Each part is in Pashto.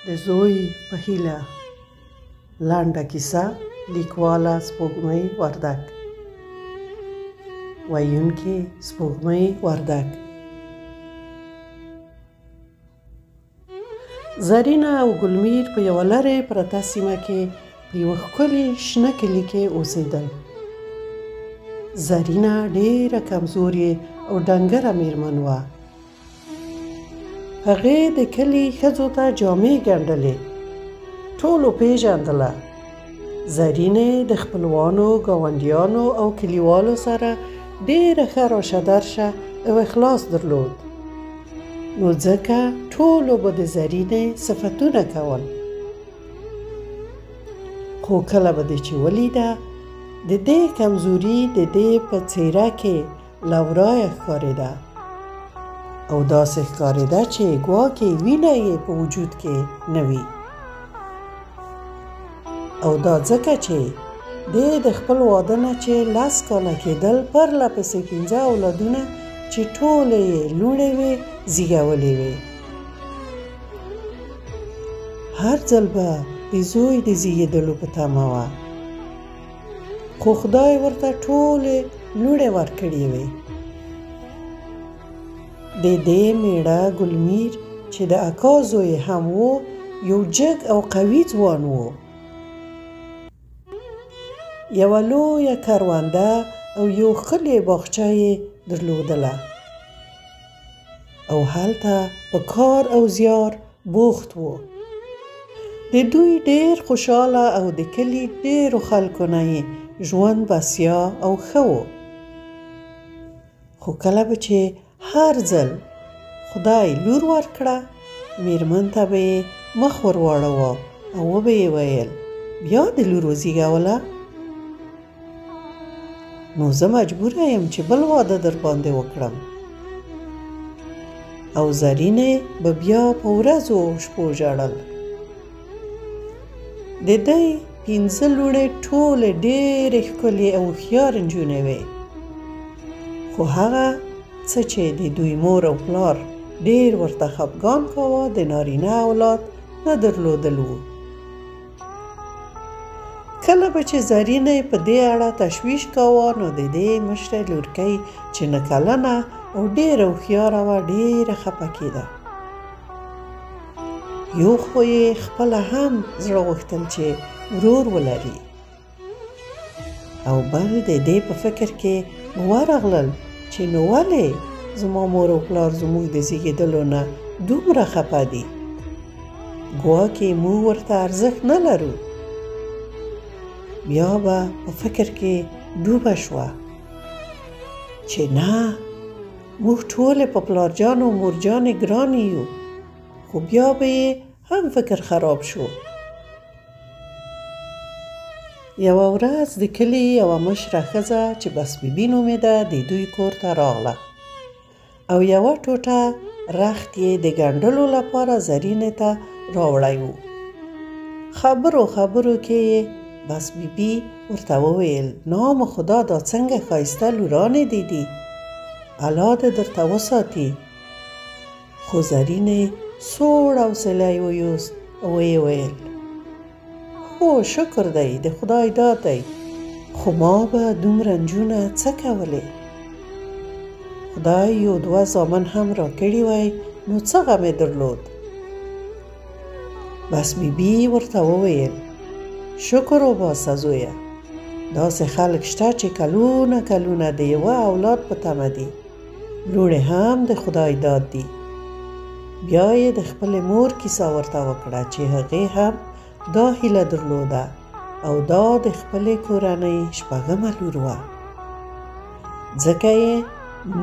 د زوی په هیله لنډه کیسه لیکواله سپوږمۍ وردک ویونکې سپوږمۍ وردک زرینه او ګلمیر په یوه لرې پرته سیمه کې په یوه ښکلي شنه کلي کې اوسېدل. زرینه ډېره کمزورې او ډنګره میرمن وه. هغې د کلي ښځو ته جامې ګنډلې. ټولو پېژندله. زرینې د خپلوانو، ګاونډیانو او کلیوالو سره ډېره ښه راشه درشه او اخلاص درلود. نو ځکه ټولو به د زرینې صفتونه کول. خو کله به دې چې ولیده د دې کمزوري د دې په څېره کې له ورایه ښکارېده او داسې ښکارېده چې ګواکې وینه یې په وجود کې نه وي. او دا ځکه چې دې د خپل واده نه چې 10 کاله کېدل پرله پسې 15 اولادونه چې ټولې یې لوڼې وې زیږولې وې. هر ځل به د زوی د زیږېدلو په تمه وه، خو خدای ورته ټولې لوڼې ورکړې وې. د دې میړه ګلمیر چې د اکا زوی هم و، یو جګ او قوي ځوان و. یوه لویه کرونده او یو ښکلې باغچه یې درلودله او هلته په کار او زیار بوخت و. د دوی ډېر خوشحاله او د کلي ډېرو خلکو نه یې ژوند بسیا او ښه و. خو کله به چې هر ځل خدای لور ورکړه، میرمن ته به یې مخ ور واړاوه او وبه یې ویل بیا د لور وزیږوله، نو زه مجبوره یم چې بل واده در باندې وکړم. او زرینې به بیا په ورځو او شپو ژړل. د دې 15 لوڼې ټولې ډېرې ښکلې او هوښیارې نجونې وې. خو هغه څه چې د دوی مور او پلار ډېر ورته خفګان کاوه، د نارینه اولاد نه درلودل و. کله به چې زرینې په دې اړه تشویش کاوه، نو د دې مشره لورکۍ چې 9 کلنه او ډېره هوښیاره وه ډېره خفه کېده. یو خو یې خپله هم زړه غوښتل چې ورور ولري، او بل د دې په فکر کې ورغلل چې نو ولې زما مور او پلار زموږ د زیږېدلو نه دومره خفه دي، ګواکې موږ ورته ارزښت نه لرو. بیا به په فکر کې ډوبه شوه چې نه، موږ ټولې په پلارجان او مورجانې ګرانې یو. خو بیا به یې هم فکر خراب شو. یوه ورځ د کلي یوه مشره ښځه چې بس بیبي نومېده د دوی کور ته راغله او یوه ټوټه رخت یې د ګنډلو لپاره زرینې ته راوړی و. خبرو کې یې بس بیبي ورته وویل نام خدا دا څنګه ښایسته لورانې دي، الله دې درته وساتي. خو زرینې سوړ حوصله یې ویوست او ویې ویل هو شکر دی، د خدای داد دی، خو ما به دومره نجونه څه کولې؟ خدای 1-2 زامن هم را کړي وای نو څه غم یې درلود. بس بیبي ورته وویل شکر وباسه زویه، داسې خلک شته چې کلونه د یوه اولاد په تمه دي، لوڼې هم د خدای داد دي. بیا یې د خپلې مور کیسه ورته وکړه چې هغې هم دا هیله درلوده او دا د خپلې کورنۍ 6مه لور وه، ځکه یې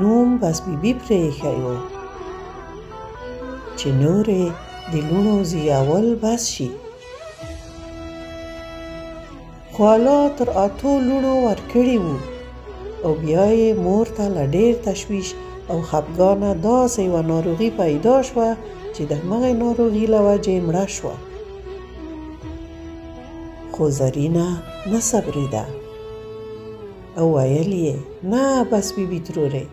نوم بس بیبي پرې ایښی و چې نورې د لوڼو زیږول بس شي. خو الله تر 8 لوڼو ورکړي وو او بیا یې مور ته له ډېر تشویش او خفګانه داسې یوه ناروغي پیدا شوه چې د همغې ناروغي له وجې مړه شوه. خو زرینه نه صبرېده او ویل یې نه بس بیبي ترورې،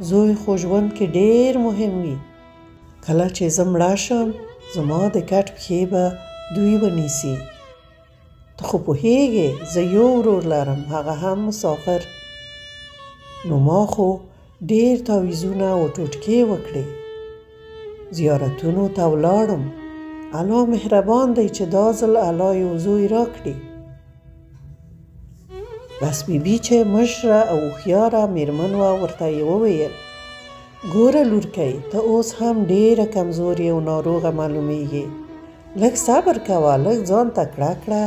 زوی خو ژوند کې ډېر مهم وي، کله چې زه مړه شم زما د کټ پښې به دوی ونیسي. ته خو پوهیږې زه یو ورور لرم، هغه هم مسافر. نو ما خو ډېر تعویضونه او ټوټکې وکړې. زیارتونو ته ولاړم. الله مهربان دی چې دا ځل الله یو زوی راکړي. بس بیبي چې مشره او هوښیاره میرمن وه ورته یې وویل ګوره لورکۍ ته اوس هم ډېره کمزورې او ناروغه معلومیږي. لږ صبر کوه، لږ ځان ته کړه کړه،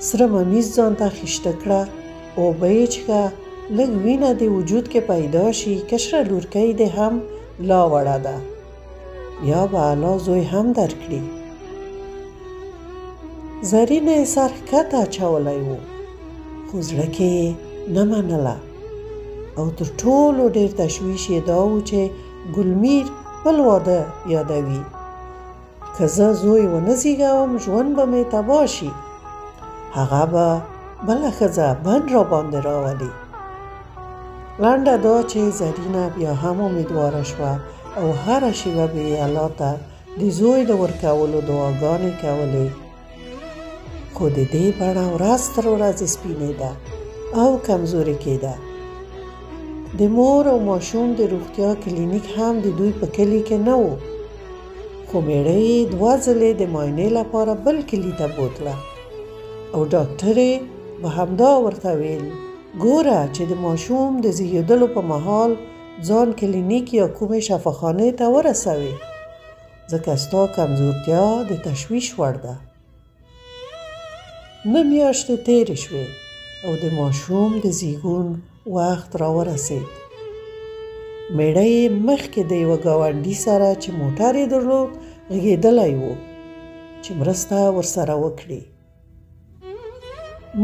سره ممیز ځان ته خیشته کړه، اوبه یې څښه، لږ وینه د وجود کې پیدا شي. کشره لورکۍ دې هم لا وړه ده، بیا به الله زوی هم درکړي. زرینه یې سر ښکته اچولی و، خو زړه کې یې نه منله. او تر ټولو ډېر تشویش یې دا و چې ګلمیر بل واده یادوي. که زه زوی ونه زېږوم ژوند به مې تباه شي. هغه به بله ښځه بند را باندې راولي. لنډه دا چې زرینه بیا هم امیدواره شوه او هره شېبه به یې الله ته د زوی د ورکولو دعاګانې کولې. خو د دې بڼه ورځ تر ورځې سپینېده او کمزورې کېده. د مور او ماشوم د روغتیا کلینیک هم د دوی په کلي کې نه و. خو میړه یې 2 ځلې د معاینې لپاره بل کلي ته بوتله او ډاکټرې به همدا ورته ویل ګوره چې د ماشوم د زیږېدلو په مهال ځان کلینیک یا کومې شفاخانې ته ورسوي، ځکه ستا کمزورتیا د تشویش وړ ده. 9 میاشتې تېرې شوې او د ماشوم د زیږون وخت را ورسېد. میړه یې مخکې د یوه ګاونډي سره چې موټر یې درلود غږېدلی و چې مرسته ورسره وکړي.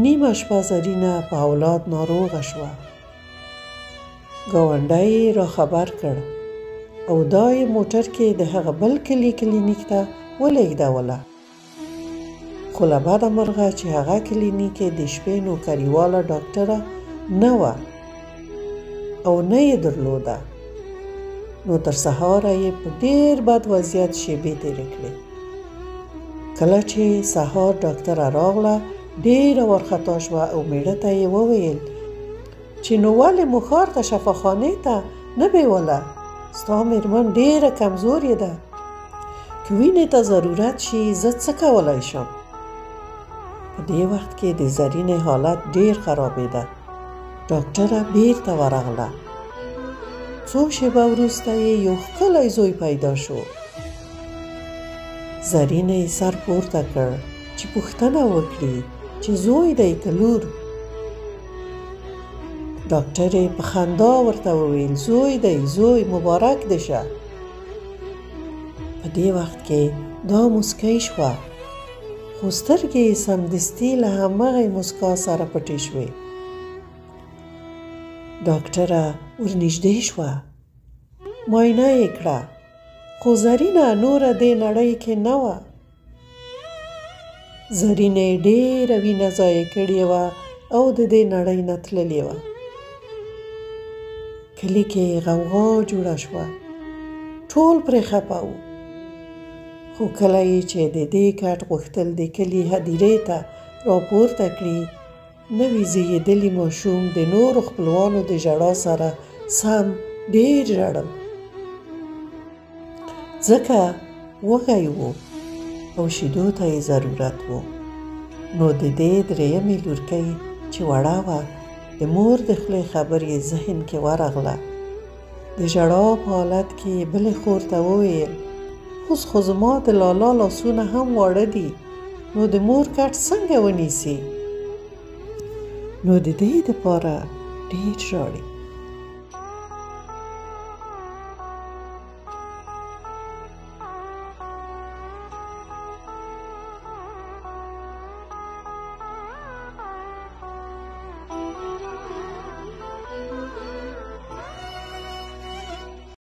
نیمه شپه زرینه په اولاد ناروغه شوه. ګاونډی یې را خبر کړ او دا یې موټر کې د هغه بل کلي کلینیک ته ولېږدوله. خو له بده مرغه چې هغه کلینیک د شپې نوکریواله ډاکټره نه وه او نه یې درلوده. نو تر سهاره یې په ډېر بد وضعیت شېبې تېرې کړې. کله چې سهار ډاکټره راغله ډېره وارخطا شوه او میړه ته یې وویل چې نو ولې مو ښار ته شفاخانې ته نه بیوله؟ ستا میرمن ډېره کمزورې ده، که وینې ته ضرورت شي زه څه کولی شم؟ په دې وخت کې د زرینې حالت ډېر خرابېده. ډاکټره بیرته ورغله. څو شېبه وروسته یې یو ښکلی زوی پیدا شو. زرینه یې سر پورته کړ چې پوښتنه وکړي چې زوی دی که لور؟ ډاکټر یې په خندا ورته وویل زوی دی، زوی مبارک دې شه. په دې وخت کې دا مسکی شوه، خو سترګې یې سمدستي له همغې مسکا سره پټې شوې. ډاکټره ورنږدې شوه، معاینه یې کړه، خو زرینه نوره دې نړۍ کې نه وه. زرینه یې ډېره وینه ضایع کړې وه او د دې نړۍ نه تللې وه. کلي کې غوغا جوړه شوه، ټول پرې خفه وو. خو کله یې چې د دې کټ غوښتل د کلي هدیرې ته راپورته کړي، نوي زېږېدلي ماشوم د نورو خپلوانو د ژړا سره سم ډېر ژړل، ځکه وږی و او شیدو ته یې ضرورت و. نو د دې درېیمې لورکۍ چې وړه وه، د مور د خولې خبر یې ذهن کې ورغله. د ژړا په حالت کې بلې خور ته وویل اوس خو زما د لالا لاسونه هم واړه دي، نو د مور کټ څنګه ونیسي؟ نو د دې دپاره ډېر ژاړي.